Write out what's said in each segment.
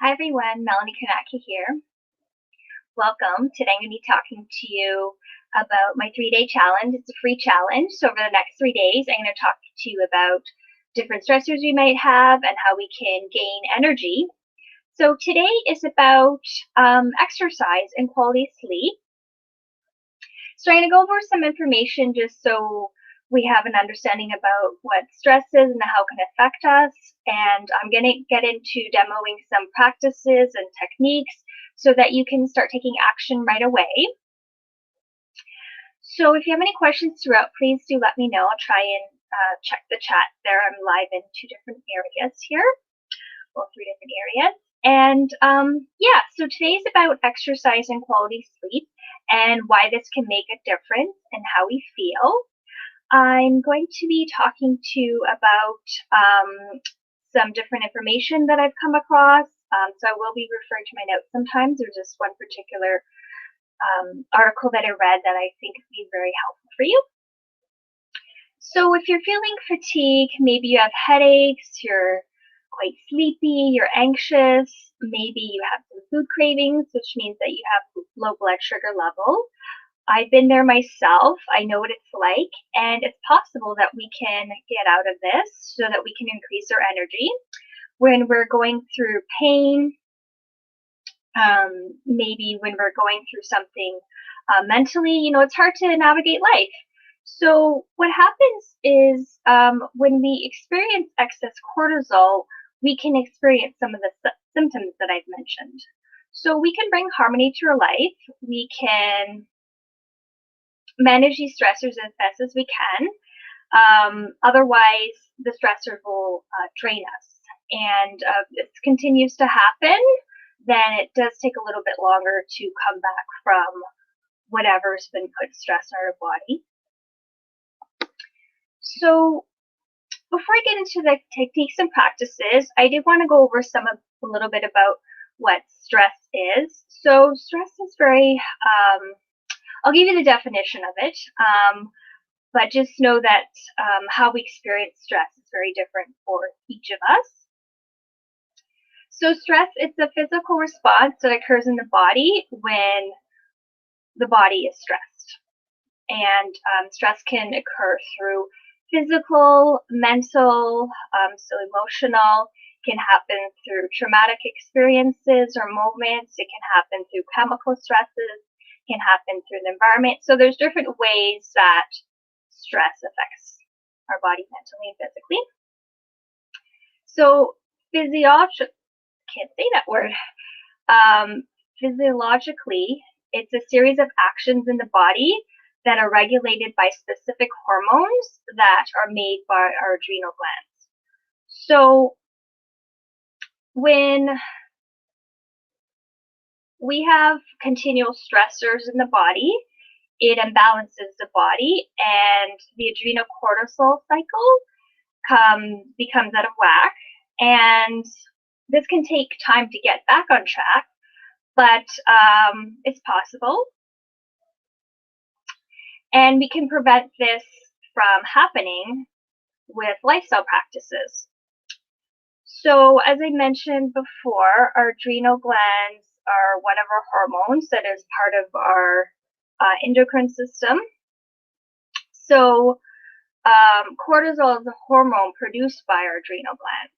Hi everyone, Melanie Kanaki here. Welcome. Today I'm going to be talking to you about my 3-day challenge. It's a free challenge. So over the next 3 days, I'm going to talk to you about different stressors we might have and how we can gain energy. So today is about exercise and quality sleep. So I'm going to go over some information just so we have an understanding about what stress is and how it can affect us. And I'm going to get into demoing some practices and techniques so that you can start taking action right away. So if you have any questions throughout, please do let me know. I'll try and check the chat there. I'm live in 2 different areas here, well, 3 different areas. And yeah, so today's about exercise and quality sleep and why this can make a difference in how we feel. I'm going to be talking to you about some different information that I've come across. So I will be referring to my notes sometimes. There's just one particular article that I read that I think would be very helpful for you. So if you're feeling fatigue, maybe you have headaches, you're quite sleepy, you're anxious, maybe you have some food cravings, which means that you have low blood sugar level. I've been there myself. I know what it's like, and it's possible that we can get out of this so that we can increase our energy when we're going through pain, maybe when we're going through something mentally. It's hard to navigate life. So what happens is when we experience excess cortisol, we can experience some of the symptoms that I've mentioned. So we can bring harmony to our life. We can manage these stressors as best as we can. Otherwise, the stressor will drain us. And if this continues to happen, then it does take a little bit longer to come back from whatever's been put stress on our body. So before I get into the techniques and practices, I did want to go over a little bit about what stress is. So stress is very, I'll give you the definition of it, but just know that how we experience stress is very different for each of us. So stress, it's a physical response that occurs in the body when the body is stressed. And stress can occur through physical, mental, so emotional, can happen through traumatic experiences or moments. It can happen through chemical stresses, can happen through the environment. So there's different ways that stress affects our body mentally and physically. So can't say that word. Physiologically, it's a series of actions in the body that are regulated by specific hormones that are made by our adrenal glands. So when we have continual stressors in the body, it imbalances the body, and the adrenal cortisol cycle becomes out of whack. And this can take time to get back on track, but it's possible. And we can prevent this from happening with lifestyle practices. So as I mentioned before, our adrenal glands are one of our hormones that is part of our endocrine system. So cortisol is a hormone produced by our adrenal glands.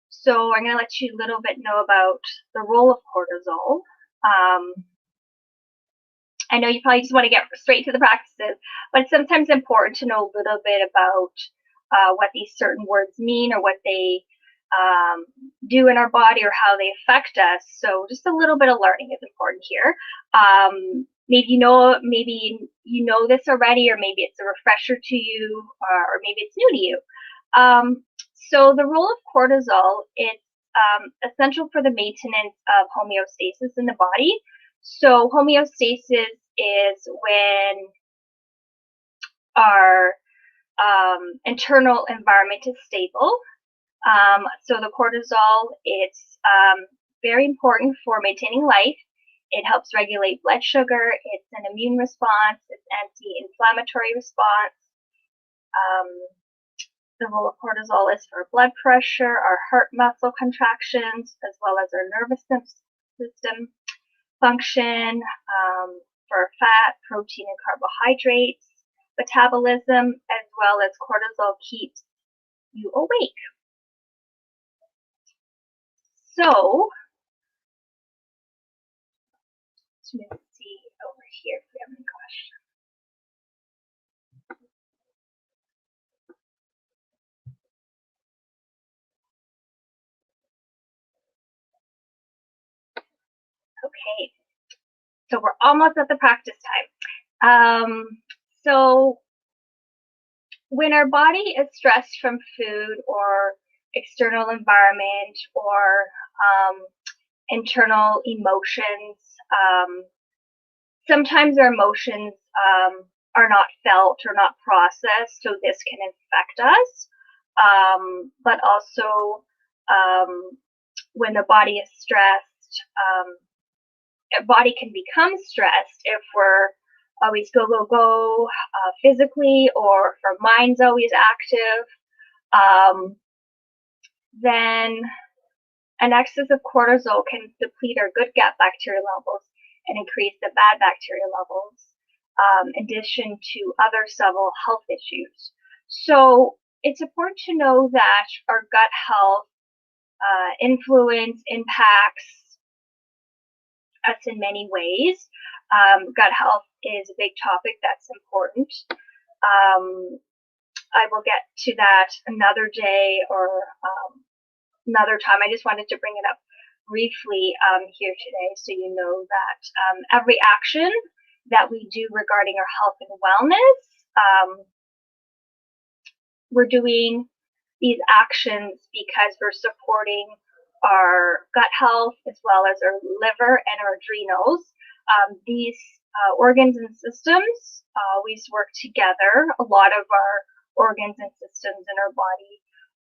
So I'm going to let you a little bit know about the role of cortisol. I know you probably just want to get straight to the practices, but it's sometimes important to know a little bit about what these certain words mean or what they do in our body or how they affect us. So just a little bit of learning is important here. Maybe you know this already, or maybe it's a refresher to you, or maybe it's new to you. So the role of cortisol, it's essential for the maintenance of homeostasis in the body. So homeostasis is when our internal environment is stable. So the cortisol, it's very important for maintaining life. It helps regulate blood sugar. It's an immune response. It's anti-inflammatory response. the role of cortisol is for blood pressure, our heart muscle contractions, as well as our nervous system function, for fat, protein, and carbohydrates, metabolism, as well as cortisol keeps you awake. So, let's see over here if we have any questions. Okay, so we're almost at the practice time. So when our body is stressed from food or external environment or internal emotions, sometimes our emotions are not felt or not processed, so this can affect us. But also, when the body is stressed, a body can become stressed if we're always go, physically, or if our mind's always active. Then an excess of cortisol can deplete our good gut bacteria levels and increase the bad bacteria levels, in addition to other several health issues. So it's important to know that our gut health impacts us in many ways. Gut health is a big topic that's important. I will get to that another day or another time. I just wanted to bring it up briefly here today so you know that every action that we do regarding our health and wellness, we're doing these actions because we're supporting our gut health as well as our liver and our adrenals. These organs and systems always work together. A lot of our organs and systems in our body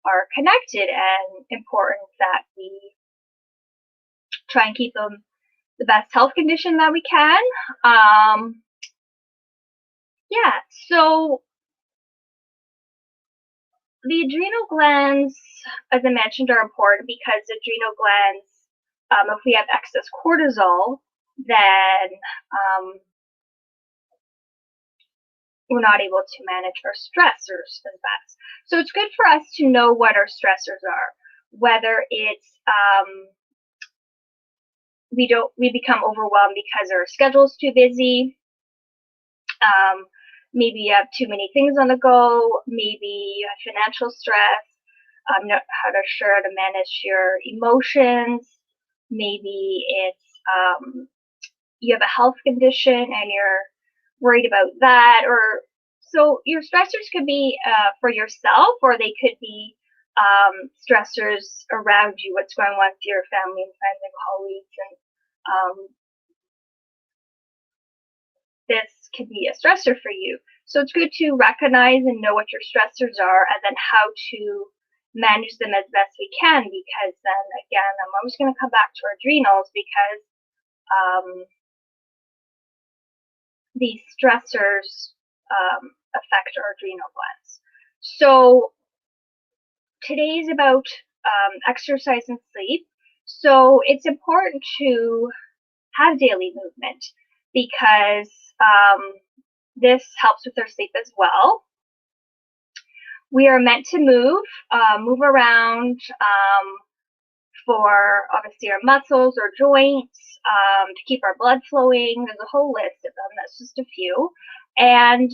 are connected, and important that we try and keep them the best health condition that we can. Yeah, so the adrenal glands, as I mentioned, are important because adrenal glands, if we have excess cortisol, then we're not able to manage our stressors as best. So it's good for us to know what our stressors are, whether it's we become overwhelmed because our schedule's too busy. Maybe you have too many things on the go. Maybe you have financial stress. Not how to manage your emotions. Maybe it's you have a health condition and you're worried about that, or so your stressors could be for yourself, or they could be stressors around you, what's going on with your family and friends and colleagues, and this could be a stressor for you. So it's good to recognize and know what your stressors are, and then how to manage them as best we can, because then again, I'm always going to come back to our adrenals, because these stressors affect our adrenal glands. So today is about exercise and sleep. So it's important to have daily movement, because this helps with our sleep as well. We are meant to move around, for obviously our muscles or joints, to keep our blood flowing. There's a whole list of them. That's just a few. And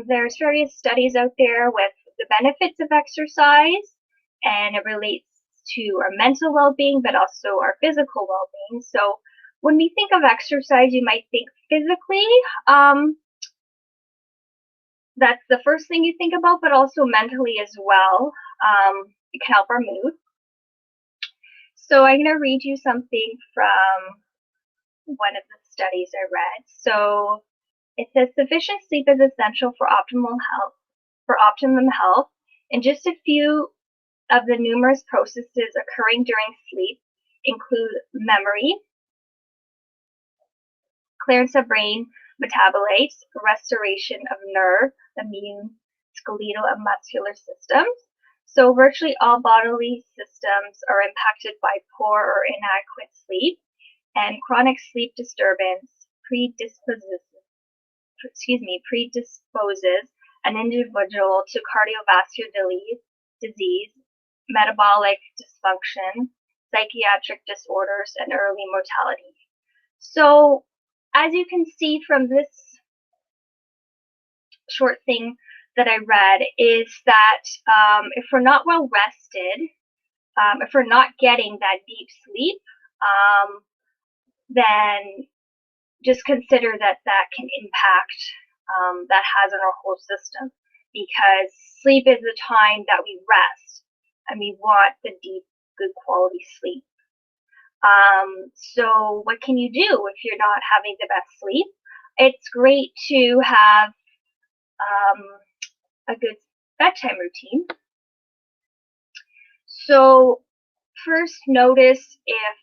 there's various studies out there with the benefits of exercise, and it relates to our mental well-being, but also our physical well-being. So when we think of exercise, you might think physically. That's the first thing you think about, but also mentally as well. It can help our mood. So I'm going to read you something from one of the studies I read. So it says sufficient sleep is essential for optimum health, and just a few of the numerous processes occurring during sleep include memory, clearance of brain metabolites, restoration of nerve, immune, skeletal, and muscular systems, So virtually all bodily systems are impacted by poor or inadequate sleep, and chronic sleep disturbance predisposes an individual to cardiovascular disease, metabolic dysfunction, psychiatric disorders, and early mortality. So, as you can see from this short thing that I read, is that if we're not well rested, if we're not getting that deep sleep, then just consider that that can impact that has on our whole system, because sleep is the time that we rest and we want the deep, good quality sleep. So what can you do if you're not having the best sleep? It's great to have a good bedtime routine. So first, notice if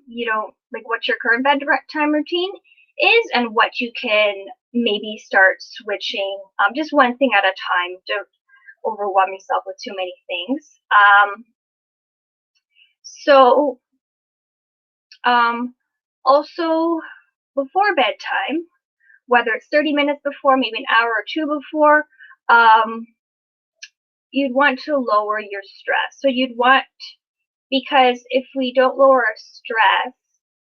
you don't like what your current bedtime routine is and what you can maybe start switching. Just one thing at a time. Don't overwhelm yourself with too many things. Also before bedtime, whether it's 30 minutes before, maybe an hour or two before, you'd want to lower your stress. So because if we don't lower our stress,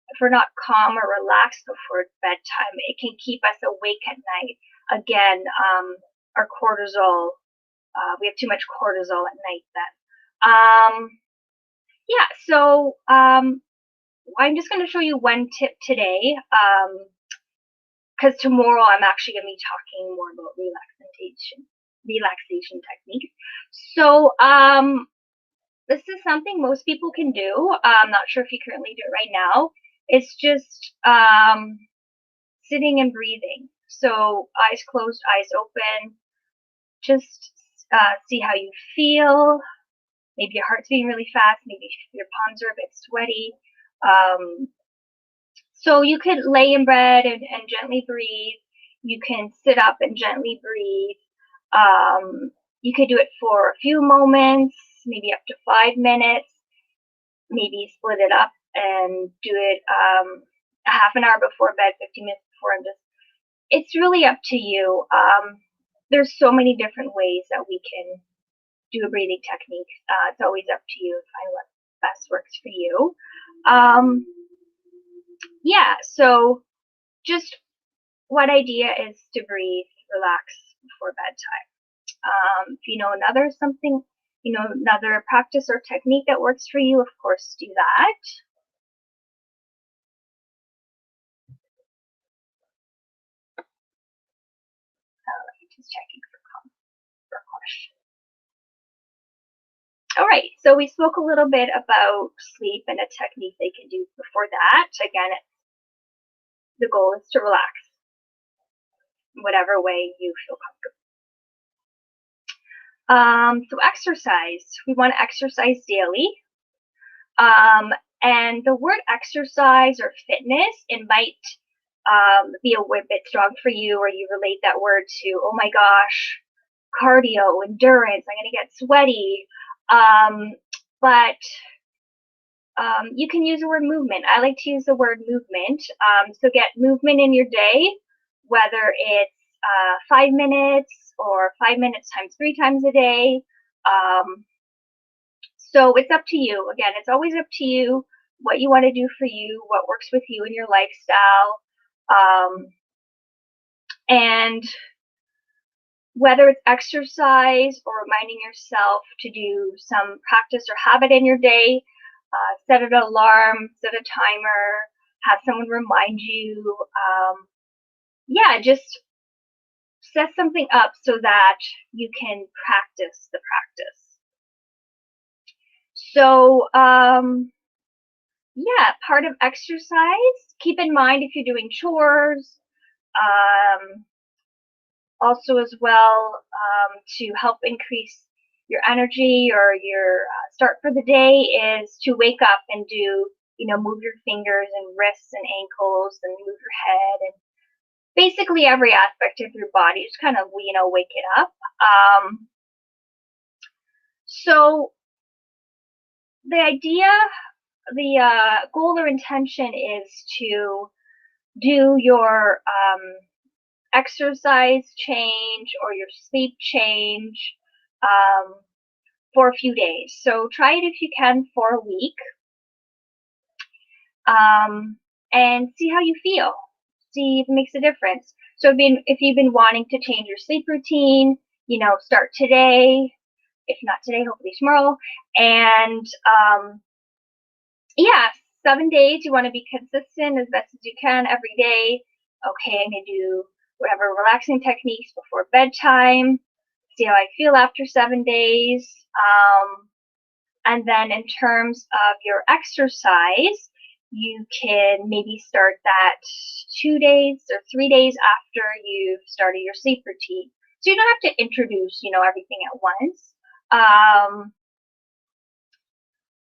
if we're not calm or relaxed before bedtime, it can keep us awake at night. Again, our cortisol, we have too much cortisol at night then. Yeah, so I'm just going to show you one tip today, because tomorrow I'm actually going to be talking more about relaxation techniques. So this is something most people can do. I'm not sure if you currently do it right now. It's just sitting and breathing. So eyes closed, eyes open. Just see how you feel. Maybe your heart's beating really fast. Maybe your palms are a bit sweaty. So you could lay in bed and gently breathe. You can sit up and gently breathe. You could do it for a few moments, maybe up to 5 minutes. Maybe split it up and do it a half an hour before bed, 15 minutes before. It's really up to you. There's so many different ways that we can do a breathing technique. It's always up to you to find what best works for you. Yeah, so just one idea is to breathe, relax before bedtime. If you know another practice or technique that works for you, of course, do that. Just checking for questions. All right, so we spoke a little bit about sleep and a technique they can do before that. Again, the goal is to relax in whatever way you feel comfortable. So exercise. We want to exercise daily. And the word exercise or fitness, it might be a bit strong for you, or you relate that word to, oh my gosh, cardio, endurance, I'm going to get sweaty. But you can use the word movement. I like to use the word movement. So get movement in your day, whether it's 5 minutes or 5 minutes times 3 times a day. So it's up to you. Again, it's always up to you what you want to do for you, what works with you in your lifestyle. And whether it's exercise or reminding yourself to do some practice or habit in your day, set an alarm, set a timer, have someone remind you. Yeah, just set something up so that you can practice the practice. So, yeah, part of exercise, keep in mind if you're doing chores, also as well, to help increase your energy or your start for the day, is to wake up and do, move your fingers and wrists and ankles and move your head and basically every aspect of your body. Just kind of, wake it up. So the idea, the goal or intention is to do your exercise change or your sleep change for a few days. So try it if you can for a week, and see how you feel. See if it makes a difference. So if you've been wanting to change your sleep routine, start today. If not today, hopefully tomorrow. And yeah, 7 days. You want to be consistent as best as you can every day. Okay, I'm gonna do whatever relaxing techniques before bedtime. See how I feel after 7 days. And then in terms of your exercise, you can maybe start that 2 days or 3 days after you've started your sleep routine. So you don't have to introduce, everything at once.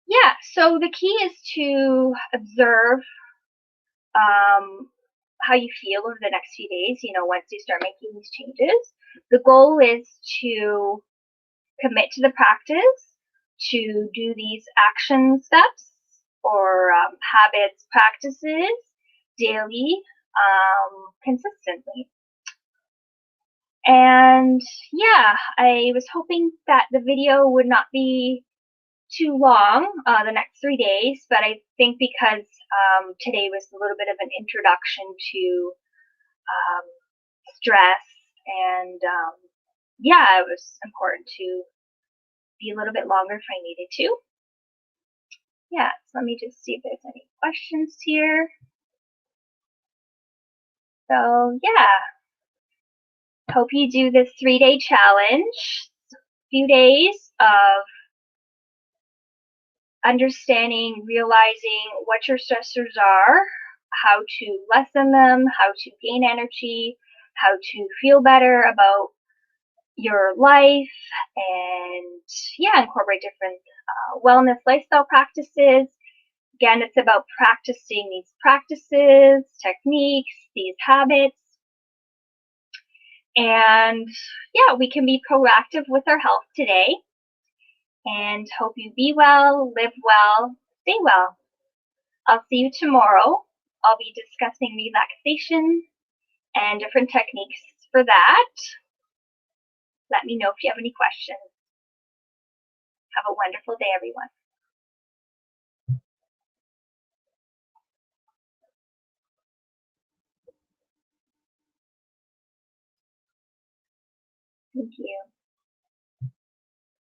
Yeah, so the key is to observe how you feel over the next few days, once you start making these changes. The goal is to commit to the practice, to do these action steps or habits, practices daily, consistently. And yeah, I was hoping that the video would not be too long, the next 3 days, but I think because today was a little bit of an introduction to stress, and yeah, it was important to be a little bit longer if I needed to. Yeah, so let me just see if there's any questions here. So yeah, hope you do this 3-day challenge. Few days of understanding, realizing what your stressors are, how to lessen them, how to gain energy, how to feel better about your life, and yeah, incorporate different wellness lifestyle practices. Again, it's about practicing these practices, techniques, these habits, and yeah, we can be proactive with our health today. And hope you be well, live well, stay well. I'll see you tomorrow. I'll be discussing relaxation and different techniques for that. Let me know if you have any questions. Have a wonderful day, everyone. Thank you.